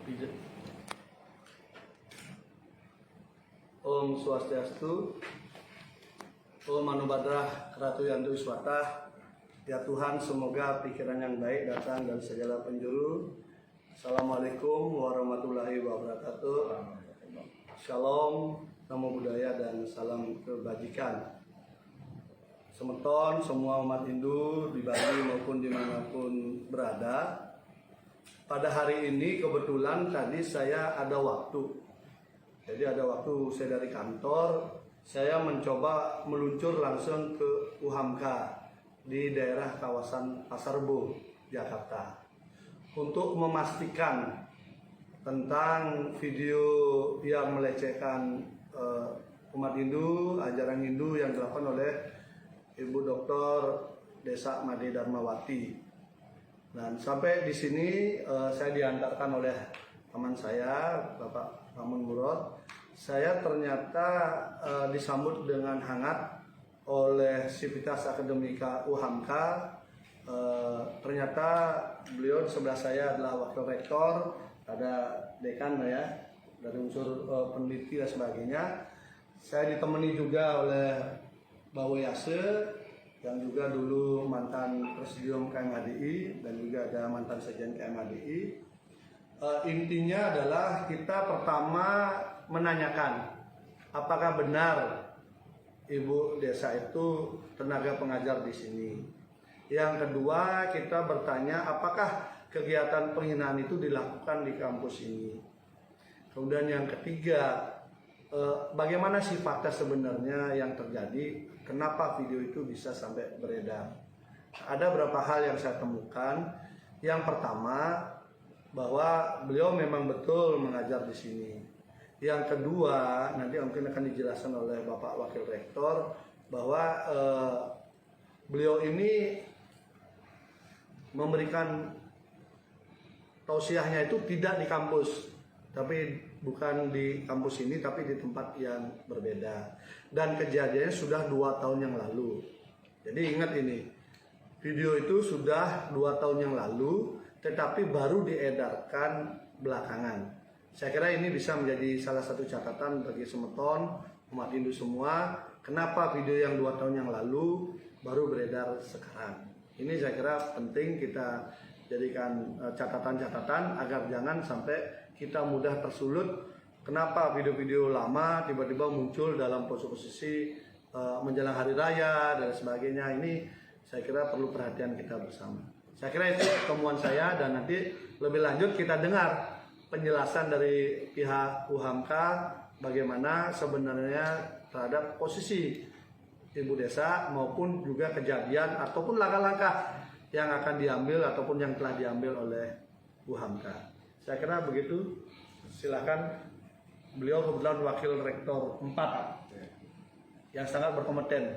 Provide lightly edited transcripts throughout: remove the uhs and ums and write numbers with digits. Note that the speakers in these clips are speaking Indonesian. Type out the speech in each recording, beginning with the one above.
Om Swastiastu, Om Manubadrah Ratu Yandu Iswata. Ya Tuhan, semoga pikiran yang baik datang dari segala penjuru. Assalamualaikum warahmatullahi wabarakatuh. Shalom, namo buddhaya dan salam kebajikan. Semeton semua umat Hindu di Bali maupun dimanapun berada. Pada hari ini kebetulan tadi saya ada waktu. Jadi ada waktu saya dari kantor, saya mencoba meluncur langsung ke UHAMKA di daerah kawasan Pasar Rebo, Jakarta. Untuk memastikan tentang video yang melecehkan umat Hindu, ajaran Hindu yang dilakukan oleh Ibu Dr. Desa Made Darmawati. Dan sampai di sini saya diantarkan oleh teman saya, Bapak Ramun Murad. Saya ternyata disambut dengan hangat oleh Sivitas Akademika UHAMKA. Ternyata beliau di sebelah saya adalah Wakil Rektor, ada Dekan ya, dari unsur peneliti dan sebagainya. Saya ditemani juga oleh Bawo Yase, yang juga dulu mantan Presidium KMHDI dan juga ada mantan Sekjen KMHDI. Intinya adalah kita pertama menanyakan apakah benar Ibu Desa itu tenaga pengajar di sini. Yang kedua, kita bertanya apakah kegiatan penghinaan itu dilakukan di kampus ini. Kemudian yang ketiga, bagaimana sih fakta sebenarnya yang terjadi, kenapa video itu bisa sampai beredar. Ada beberapa hal yang saya temukan. Yang pertama, bahwa beliau memang betul mengajar di sini. Yang kedua, nanti mungkin akan dijelaskan oleh Bapak Wakil Rektor, bahwa beliau ini memberikan tausiahnya itu tidak di kampus, tapi bukan di kampus ini, tapi di tempat yang berbeda. Dan kejadiannya sudah 2 tahun yang lalu. Jadi ingat ini, video itu sudah 2 tahun yang lalu, tetapi baru diedarkan belakangan. Saya kira ini bisa menjadi salah satu catatan bagi Semeton, umat Hindu semua. Kenapa video yang 2 tahun yang lalu baru beredar sekarang? Ini saya kira penting kita jadikan catatan-catatan agar jangan sampai kita mudah tersulut. Kenapa video-video lama tiba-tiba muncul dalam posisi menjelang hari raya dan sebagainya. Ini saya kira perlu perhatian kita bersama. Saya kira itu temuan saya, dan nanti lebih lanjut kita dengar penjelasan dari pihak UHAMKA bagaimana sebenarnya terhadap posisi Ibu Desa maupun juga kejadian ataupun langkah-langkah yang akan diambil ataupun yang telah diambil oleh UHAMKA. Saya kira begitu. Silakan. Beliau kebetulan Wakil Rektor 4 yang sangat berkompeten.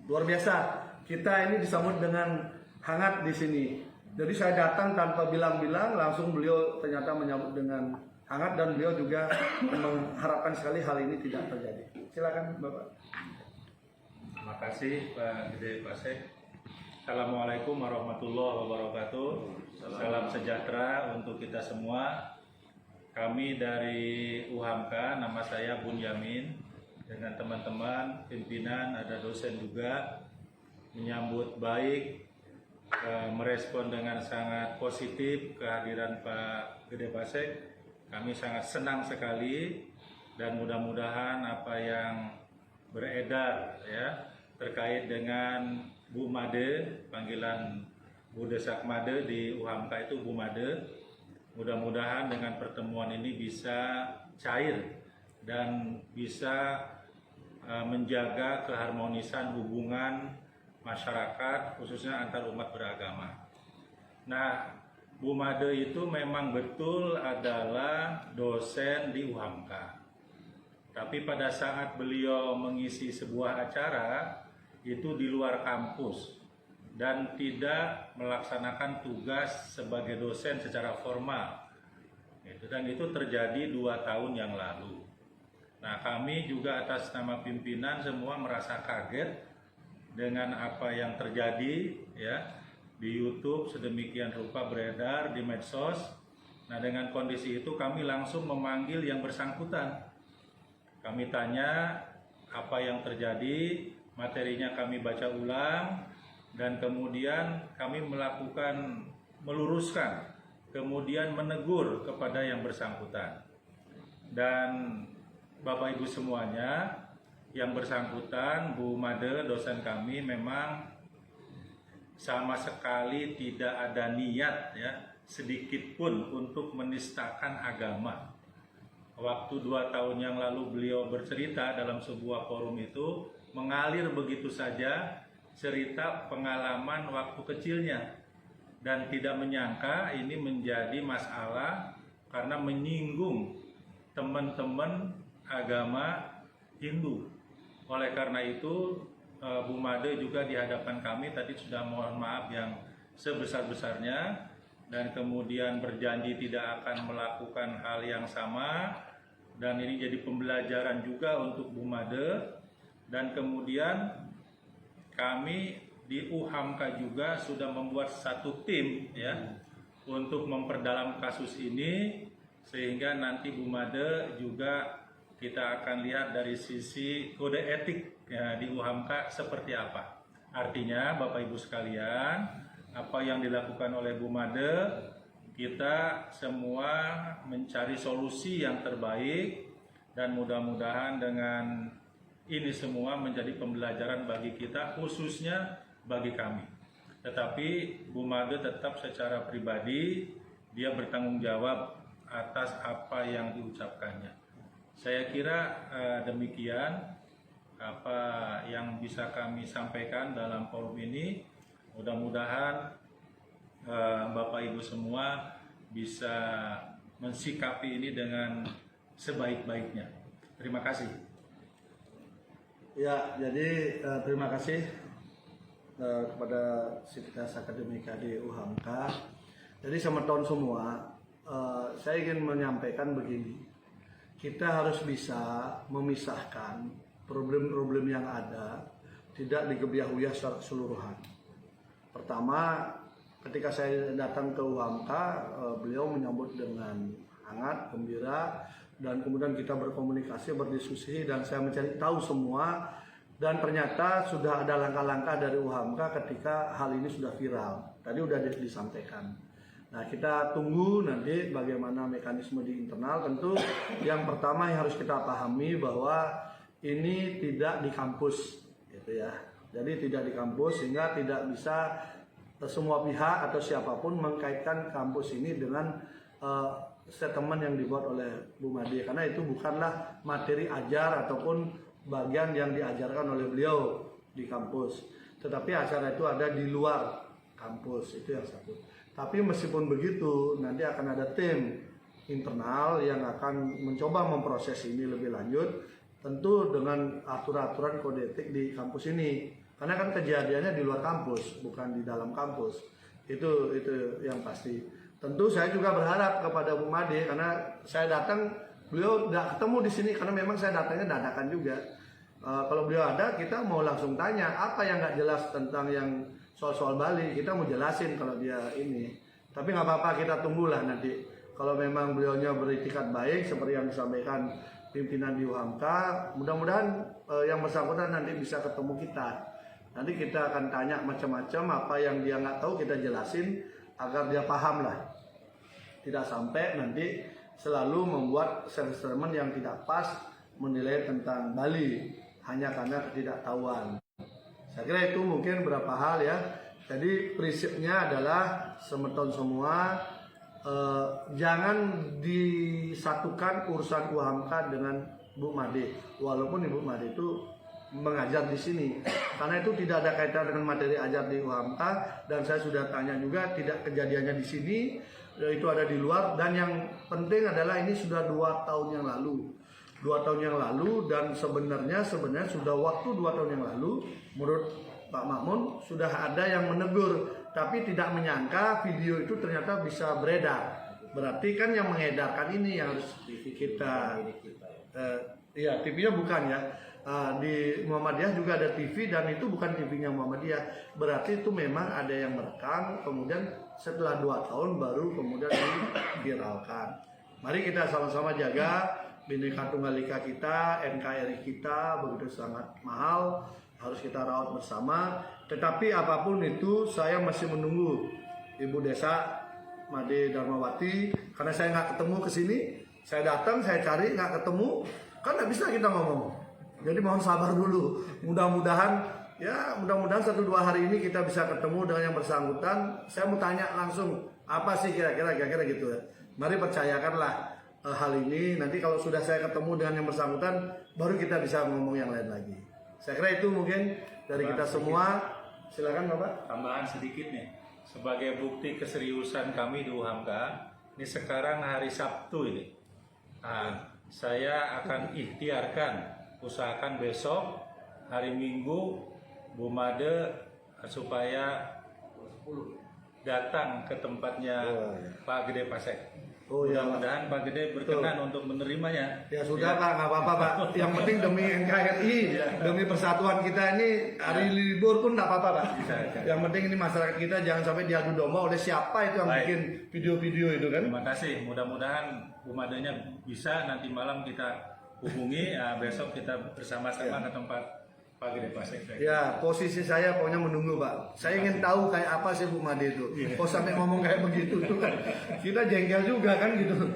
Luar biasa. Kita ini disambut dengan hangat di sini. Jadi saya datang tanpa bilang-bilang, langsung beliau ternyata menyambut dengan hangat, dan beliau juga mengharapkan sekali hal ini tidak terjadi. Silakan Bapak. Terima kasih Pak Gede Pasek. Assalamualaikum warahmatullahi wabarakatuh. Salam sejahtera untuk kita semua. Kami dari UHAMKA, nama saya Bunyamin, dengan teman-teman pimpinan, ada dosen juga, menyambut baik, merespon dengan sangat positif kehadiran Pak Gede Pasek. Kami sangat senang sekali, dan mudah-mudahan apa yang beredar ya terkait dengan Bu Made, panggilan Bu Desak Made di UHAMKA itu Bu Made, mudah-mudahan dengan pertemuan ini bisa cair dan bisa menjaga keharmonisan hubungan masyarakat, khususnya antar umat beragama. Nah, Bu Made itu memang betul adalah dosen di UHAMKA. Tapi pada saat beliau mengisi sebuah acara, itu di luar kampus dan tidak melaksanakan tugas sebagai dosen secara formal. Dan itu terjadi 2 tahun yang lalu. Nah, kami juga atas nama pimpinan semua merasa kaget dengan apa yang terjadi ya di YouTube, sedemikian rupa beredar di medsos, Nah, dengan kondisi itu kami langsung memanggil yang bersangkutan. Kami tanya apa yang terjadi, materinya kami baca ulang, dan kemudian kami meluruskan, kemudian menegur kepada yang bersangkutan. Dan Bapak Ibu semuanya, yang bersangkutan, Bu Made, dosen kami, memang sama sekali tidak ada niat ya sedikit pun untuk menistakan agama. Waktu 2 tahun yang lalu beliau bercerita dalam sebuah forum itu, mengalir begitu saja cerita pengalaman waktu kecilnya, dan tidak menyangka ini menjadi masalah karena menyinggung teman-teman agama Hindu. Oleh karena itu Bu Made juga di hadapan kami tadi sudah mohon maaf yang sebesar-besarnya, dan kemudian berjanji tidak akan melakukan hal yang sama, dan ini jadi pembelajaran juga untuk Bu Made. Dan kemudian kami di UHAMKA juga sudah membuat satu tim ya untuk memperdalam kasus ini, sehingga nanti Bu Made juga kita akan lihat dari sisi kode etik ya, di UHAMKA seperti apa. Artinya Bapak Ibu sekalian, apa yang dilakukan oleh Bu Made, kita semua mencari solusi yang terbaik, dan mudah-mudahan dengan ini semua menjadi pembelajaran bagi kita, khususnya bagi kami. Tetapi Bu Made tetap secara pribadi dia bertanggung jawab atas apa yang diucapkannya. Saya kira demikian apa yang bisa kami sampaikan dalam forum ini. Mudah-mudahan Bapak Ibu semua bisa mensikapi ini dengan sebaik-baiknya. Terima kasih. Ya, jadi terima kasih kepada Sivitas Akademika di UHAMKA. Jadi sama tahun semua, saya ingin menyampaikan begini. Kita harus bisa memisahkan problem-problem yang ada, tidak digebiah-uyah secara keseluruhan. Pertama, ketika saya datang ke UHAMKA, beliau menyambut dengan hangat, gembira, dan kemudian kita berkomunikasi, berdiskusi, dan saya mencari tahu semua. Dan ternyata sudah ada langkah-langkah dari UHAMKA ketika hal ini sudah viral. Tadi sudah disampaikan. Nah, kita tunggu nanti bagaimana mekanisme di internal. Tentu yang pertama yang harus kita pahami bahwa ini tidak di kampus, gitu ya. Jadi tidak di kampus, sehingga tidak bisa semua pihak atau siapapun mengkaitkan kampus ini dengan statement yang dibuat oleh Bu Made, karena itu bukanlah materi ajar ataupun bagian yang diajarkan oleh beliau di kampus. Tetapi acara itu ada di luar kampus, itu yang satu. Tapi meskipun begitu, nanti akan ada tim internal yang akan mencoba memproses ini lebih lanjut, tentu dengan aturan-aturan kode etik di kampus ini. Karena kan kejadiannya di luar kampus, bukan di dalam kampus. Itu yang pasti. Tentu saya juga berharap kepada Bu Made, karena saya datang, beliau tidak ketemu di sini, karena memang saya datangnya dadakan juga. Kalau beliau ada, kita mau langsung tanya apa yang nggak jelas tentang yang soal-soal Bali. Kita mau jelasin kalau dia ini. Tapi nggak apa-apa, kita tunggulah nanti. Kalau memang beliaunya beritikat baik seperti yang disampaikan pimpinan di UHAMKA, mudah-mudahan yang bersangkutan nanti bisa ketemu kita. Nanti kita akan tanya macam-macam, apa yang dia nggak tahu kita jelasin agar dia paham lah. Tidak sampai nanti selalu membuat statement yang tidak pas menilai tentang Bali hanya karena ketidaktahuan. Saya kira itu mungkin beberapa hal ya. Jadi prinsipnya adalah semeton semua, jangan disatukan urusan UHAMKA dengan Bu Made. Walaupun Ibu Made itu mengajar di sini, karena itu tidak ada kaitan dengan materi ajar di UHAMKA, dan saya sudah tanya juga tidak kejadiannya di sini, itu ada di luar. Dan yang penting adalah ini sudah 2 tahun yang lalu, 2 tahun yang lalu, dan sebenarnya sudah waktu 2 tahun yang lalu, menurut Pak Makmun sudah ada yang menegur, tapi tidak menyangka video itu ternyata bisa beredar. Berarti kan yang mengedarkan ini yang harus kita, ya TV-nya bukan ya. Di Muhammadiyah juga ada TV, dan itu bukan TV-nya Muhammadiyah. Berarti itu memang ada yang merekam, kemudian setelah 2 tahun baru kemudian diviralkan. Mari kita sama-sama jaga Bhinneka Tunggal Ika kita, NKRI kita begitu sangat mahal, harus kita rawat bersama. Tetapi apapun itu saya masih menunggu Ibu Desa Made Darmawati, karena saya nggak ketemu ke sini, saya datang, saya cari nggak ketemu, kan nggak bisa kita ngomong. Jadi mohon sabar dulu. Mudah-mudahan 1-2 hari ini kita bisa ketemu dengan yang bersangkutan. Saya mau tanya langsung apa sih kira-kira gitu ya. Mari percayakanlah hal ini. Nanti kalau sudah saya ketemu dengan yang bersangkutan, baru kita bisa ngomong yang lain lagi. Saya kira itu mungkin dari kita semua. Silakan Bapak. Tambahan sedikit nih, sebagai bukti keseriusan kami di UHAMKA, ini sekarang hari Sabtu ini. Nah, saya akan ikhtiarkan, usahakan besok hari Minggu Bu Made supaya datang ke tempatnya Pak Gede Pasek. Mudah-mudahan Pak Gede berkenan untuk menerimanya. Ya sudah Pak, nggak apa-apa Pak. Yang penting demi NKRI, demi persatuan kita ini hari libur pun nggak apa-apa Pak. Yang penting ini masyarakat kita jangan sampai diadu domba oleh siapa itu yang bikin video-video itu kan. Terima kasih. Mudah-mudahan Bu Madenya bisa nanti malam kita hubungi. Besok kita bersama-sama ke tempat Pak Gede Pasek. Ya, posisi saya pokoknya menunggu Pak. Saya ingin tahu kayak apa sih Bu Made itu. Kok sampai ngomong kayak begitu tuh kan. Kita jengkel juga kan gitu.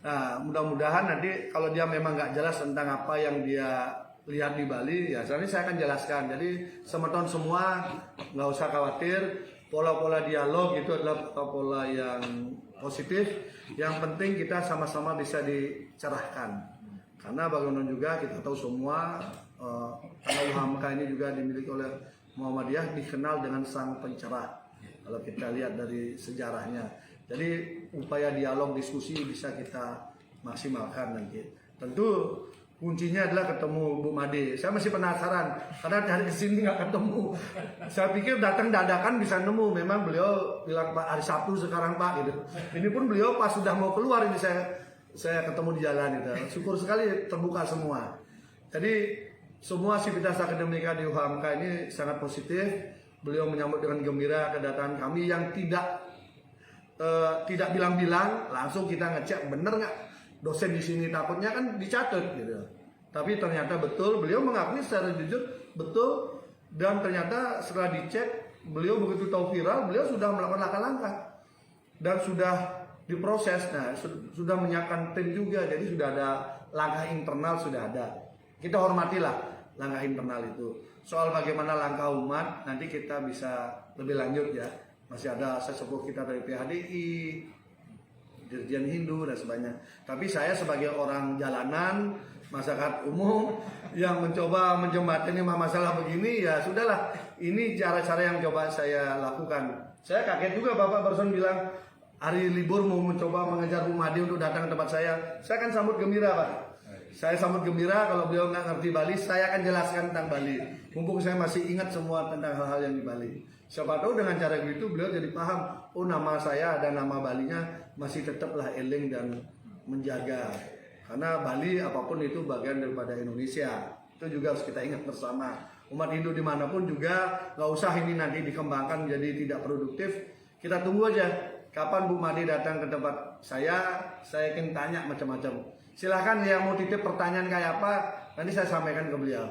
Nah, mudah-mudahan nanti kalau dia memang nggak jelas tentang apa yang dia lihat di Bali, ya nanti saya akan jelaskan. Jadi semeton semua nggak usah khawatir. Pola-pola dialog itu adalah pola yang positif. Yang penting kita sama-sama bisa dicerahkan. Karena bagaimanapun juga kita tahu semua karena UHAMKA ini juga dimiliki oleh Muhammadiyah, dikenal dengan sang pencerah. Kalau kita lihat dari sejarahnya, jadi upaya dialog diskusi bisa kita maksimalkan nanti. Tentu kuncinya adalah ketemu Bu Made. Saya masih penasaran karena dari kesini nggak ketemu. Saya pikir datang dadakan bisa nemu. Memang beliau bilang Pak hari Sabtu sekarang Pak gitu. Ini pun beliau pas sudah mau keluar ini saya ketemu di jalan itu. Syukur sekali terbuka semua. Jadi semua sivitas akademika di UHAMKA ini sangat positif. Beliau menyambut dengan gembira kedatangan kami yang tidak bilang-bilang, langsung kita ngecek bener nggak dosen di sini, takutnya kan dicatat gitu. Tapi ternyata betul, beliau mengakui secara jujur betul, dan ternyata setelah dicek beliau begitu tahu viral, beliau sudah melakukan langkah-langkah dan sudah diproses. Nah, sudah menyiapkan tim juga, jadi sudah ada langkah internal sudah ada. Kita hormatilah langkah internal itu. Soal bagaimana langkah umat nanti kita bisa lebih lanjut ya. Masih ada sesepuh kita dari PHDI, Dirjen Hindu dan sebagainya. Tapi saya sebagai orang jalanan, masyarakat umum yang mencoba menjembatani masalah begini, ya sudahlah. Ini cara-cara yang coba saya lakukan. Saya kaget juga Bapak barusan bilang hari libur mau mencoba mengejar Bu Made untuk datang ke tempat saya. Saya akan sambut gembira Pak. Saya sambut gembira. Kalau beliau nggak ngerti Bali, saya akan jelaskan tentang Bali. Mumpung saya masih ingat semua tentang hal-hal yang di Bali. Siapa tahu dengan cara begitu beliau jadi paham, oh nama saya dan nama Balinya masih tetaplah eling dan menjaga. Karena Bali apapun itu bagian daripada Indonesia. Itu juga harus kita ingat bersama. Umat Hindu dimanapun juga nggak usah ini nanti dikembangkan menjadi tidak produktif. Kita tunggu aja kapan Bu Made datang ke tempat saya ingin tanya macam-macam. Silahkan yang mau titip pertanyaan kayak apa, nanti saya sampaikan ke beliau.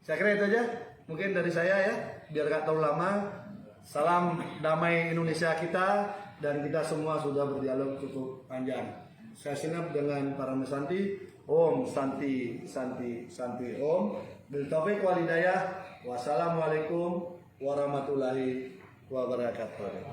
Saya kira itu aja, mungkin dari saya ya, biar gak terlalu lama. Salam damai Indonesia kita, dan kita semua sudah berdialog cukup panjang. Saya sinap dengan para mesanti. Om Santi Santi Santi Om. Bil taufiq wal hidayah. Wassalamualaikum warahmatullahi wabarakatuh.